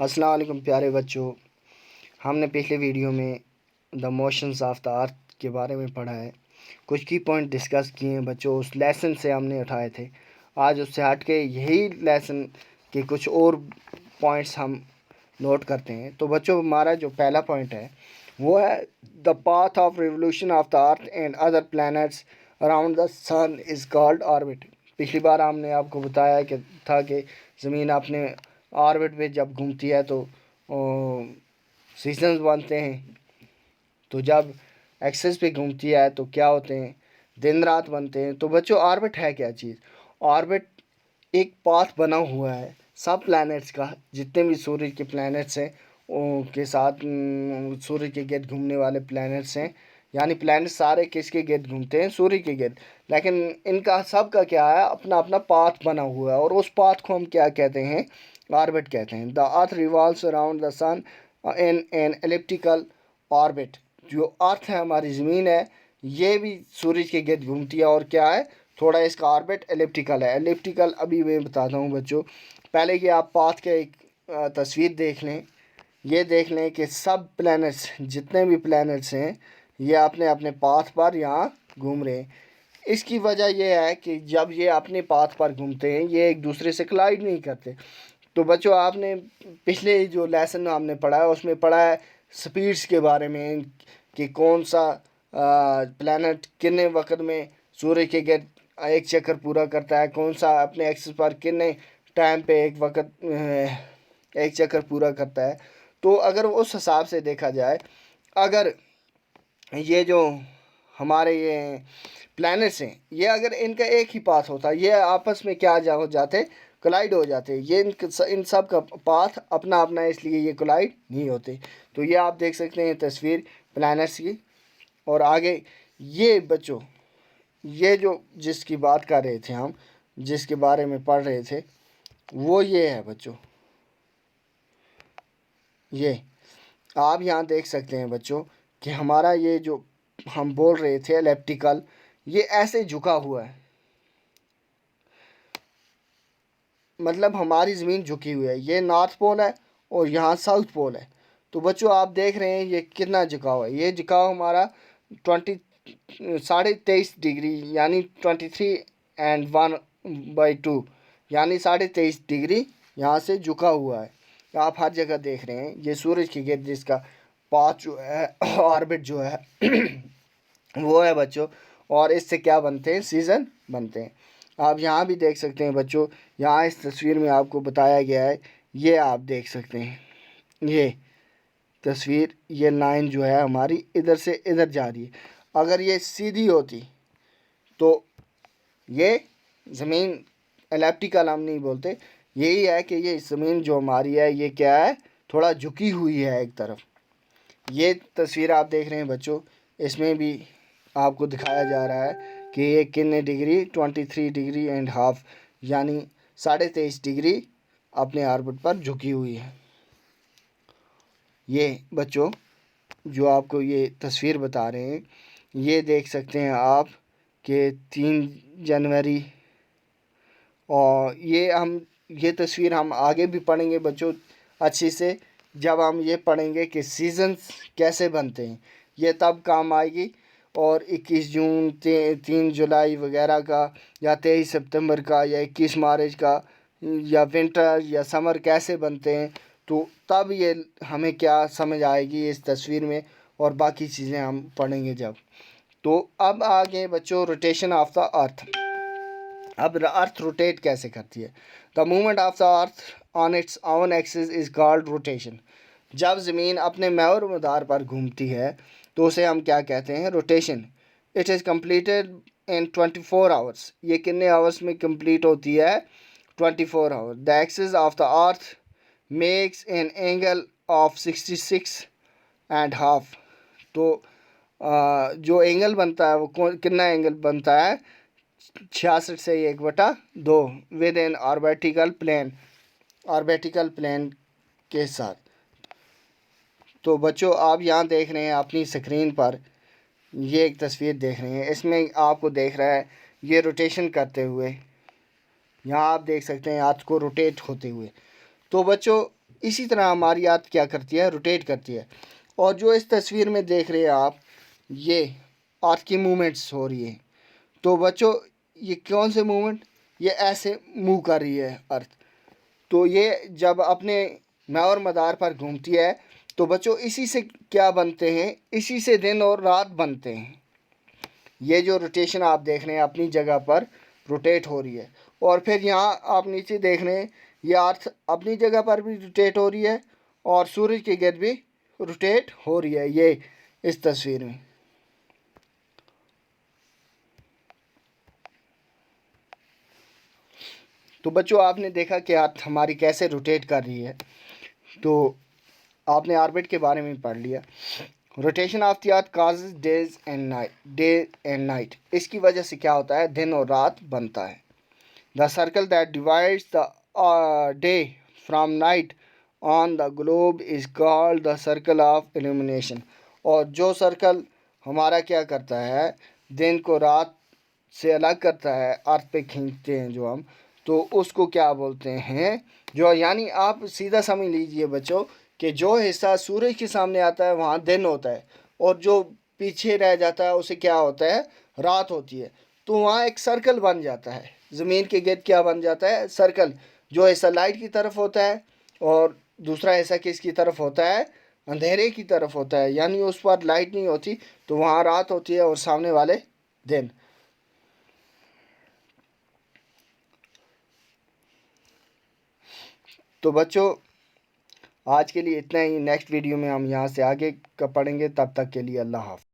अस्सलाम वालेकुम प्यारे बच्चों। हमने पिछले वीडियो में द मोशंस ऑफ द अर्थ के बारे में पढ़ा है। कुछ की पॉइंट डिस्कस किए हैं बच्चों, उस लेसन से हमने उठाए थे। आज उससे हट के यही लेसन के कुछ और पॉइंट्स हम नोट करते हैं। तो बच्चों, हमारा जो पहला पॉइंट है वो है the path of revolution of the earth and other planets around the sun is called orbit. पिछली बार हमने आपको बताया कि ज़मीन अपने ऑर्बिट पे जब घूमती है तो सीजन्स बनते हैं। तो जब एक्सेस पे घूमती है तो क्या होते हैं, दिन रात बनते हैं। तो बच्चों, ऑर्बिट है क्या चीज़? ऑर्बिट एक पाथ बना हुआ है सब प्लैनेट्स का, जितने भी सूर्य के प्लैनेट्स हैं के साथ सूर्य के गिर्द घूमने वाले प्लैनेट्स हैं। यानी प्लैनेट सारे किसके गिर्द घूमते हैं? सूर्य के गिर्द। लेकिन इनका सब का क्या है, अपना अपना पाथ बना हुआ है, और उस पाथ को हम क्या कहते हैं? ऑर्बिट कहते हैं। The earth revolves around the sun in an elliptical orbit. जो अर्थ है, हमारी ज़मीन है, ये भी सूरज के गिर्द घूमती है। और क्या है, थोड़ा इसका ऑर्बिट एलिप्टिकल है। एलिप्टिकल अभी मैं बताता हूँ बच्चों। पहले कि आप पाथ के एक तस्वीर देख लें, ये देख लें कि सब प्लैनेट्स, जितने भी प्लैनेट्स हैं, ये अपने अपने पाथ पर यहाँ घूम रहे हैं। इसकी वजह यह है कि जब ये अपने पाथ पर घूमते हैं, ये एक दूसरे से कोलाइड नहीं करते। तो बच्चों, आपने पिछले जो लेसन हमने पढ़ा है उसमें पढ़ा है स्पीड्स के बारे में, कि कौन सा प्लैनेट कितने वक्त में सूर्य के गिर्द एक चक्कर पूरा करता है, कौन सा अपने एक्सिस पर कितने टाइम पे एक वक्त एक चक्कर पूरा करता है। तो अगर उस हिसाब से देखा जाए, अगर ये जो हमारे ये प्लैनेट्स हैं, ये अगर इनका एक ही पाथ होता, ये आपस में क्या हो जाते, कोलाइड हो जाते। ये इन सब का पाथ अपना अपना, इसलिए ये कोलाइड नहीं होते। तो ये आप देख सकते हैं तस्वीर प्लैनेट्स की। और आगे ये बच्चों, ये जो जिसकी बात कर रहे थे हम, जिसके बारे में पढ़ रहे थे, वो ये है बच्चों। ये आप यहाँ देख सकते हैं बच्चों कि हमारा ये जो हम बोल रहे थे एलिप्टिकल, ये ऐसे झुका हुआ है, मतलब हमारी ज़मीन झुकी हुई है। ये नॉर्थ पोल है और यहाँ साउथ पोल है। तो बच्चों, आप देख रहे हैं ये कितना झुकाव है। ये झुकाव हमारा 23.5 डिग्री, यानी 23.1/2, यानी 23.5 डिग्री यहाँ से झुका हुआ है। आप हर जगह देख रहे हैं ये सूरज की गिर्द जिसका पाथ जो है, ऑर्बिट जो है वो है बच्चों। और इससे क्या बनते हैं? सीज़न बनते हैं। आप यहाँ भी देख सकते हैं बच्चों, यहाँ इस तस्वीर में आपको बताया गया है, ये आप देख सकते हैं ये तस्वीर, ये लाइन जो है हमारी इधर से इधर जा रही है। अगर ये सीधी होती तो ये ज़मीन एलिप्टिकल हम नहीं बोलते। यही है कि ये ज़मीन जो हमारी है, ये क्या है, थोड़ा झुकी हुई है एक तरफ। ये तस्वीर आप देख रहे हैं बच्चों, इसमें भी आपको दिखाया जा रहा है कि ये कितने डिग्री, 23.5 डिग्री, यानी 23.5 डिग्री अपने ऑर्बिट पर झुकी हुई है। ये बच्चों जो आपको ये तस्वीर बता रहे हैं, ये देख सकते हैं आप कि 3 जनवरी, और ये तस्वीर हम आगे भी पढ़ेंगे बच्चों अच्छे से, जब हम ये पढ़ेंगे कि सीज़न्स कैसे बनते हैं, ये तब काम आएगी। और 21 जून, 3 जुलाई वगैरह का, या 23 सितंबर का, या 21 मार्च का, या विंटर या समर कैसे बनते हैं, तो तब ये हमें क्या समझ आएगी इस तस्वीर में, और बाकी चीज़ें हम पढ़ेंगे जब। तो अब आगे बच्चों, रोटेशन ऑफ द अर्थ। अब अर्थ रोटेट कैसे करती है? The movement of the earth on its own axis is called rotation. जब ज़मीन अपने महवर मदार पर घूमती है तो उसे हम क्या कहते हैं? Rotation. It is completed in 24 hours. ये कितने आवर्स में कंप्लीट होती है? 24 hours. The axis of the earth makes an angle of 66.5। तो जो एंगल बनता है वो कितना एंगल बनता है? 66 से 1/2 विद एन ऑर्बिटिकल प्लेन, ऑर्बिटिकल प्लेन के साथ। तो बच्चों, आप यहाँ देख रहे हैं अपनी स्क्रीन पर, ये एक तस्वीर देख रहे हैं, इसमें आपको देख रहा है ये रोटेशन करते हुए। यहाँ आप देख सकते हैं अर्थ को रोटेट होते हुए। तो बच्चों, इसी तरह हमारी अर्थ क्या करती है, रोटेट करती है। और जो इस तस्वीर में देख रहे हैं आप, ये अर्थ की मूवमेंट्स हो रही है। तो बच्चों ये कौन से मूवमेंट, ये ऐसे मूव कर रही है अर्थ। तो ये जब अपने महवर मदार पर घूमती है तो बच्चों इसी से क्या बनते हैं, इसी से दिन और रात बनते हैं। ये जो रोटेशन आप देख रहे हैं अपनी जगह पर रोटेट हो रही है। और फिर यहाँ आप नीचे देख रहे हैं ये अर्थ अपनी जगह पर भी रोटेट हो रही है और सूरज के गिर्द भी रोटेट हो रही है, ये इस तस्वीर में। तो बच्चों आपने देखा कि अर्थ हमारी कैसे रोटेट कर रही है। तो आपने ऑर्बिट के बारे में पढ़ लिया। Rotation of the earth causes day and night. इसकी वजह से क्या होता है, दिन और रात बनता है। The circle that divides the day from night on the globe is called the circle of illumination. और जो सर्कल हमारा क्या करता है, दिन को रात से अलग करता है, अर्थ पे खींचते हैं जो हम, तो उसको क्या बोलते हैं, जो यानी आप सीधा समझ लीजिए बच्चों कि जो हिस्सा सूरज के सामने आता है वहाँ दिन होता है और जो पीछे रह जाता है उसे क्या होता है, रात होती है। तो वहाँ एक सर्कल बन जाता है, ज़मीन के गिर्द क्या बन जाता है, सर्कल। जो हिस्सा लाइट की तरफ होता है और दूसरा हिस्सा किसकी तरफ होता है, अंधेरे की तरफ होता है, यानी उस पर लाइट नहीं होती तो वहाँ रात होती है और सामने वाले दिन। तो बच्चों आज के लिए इतना ही। नेक्स्ट वीडियो में हम यहाँ से आगे का पढ़ेंगे। तब तक के लिए अल्लाह हाफ़िज़।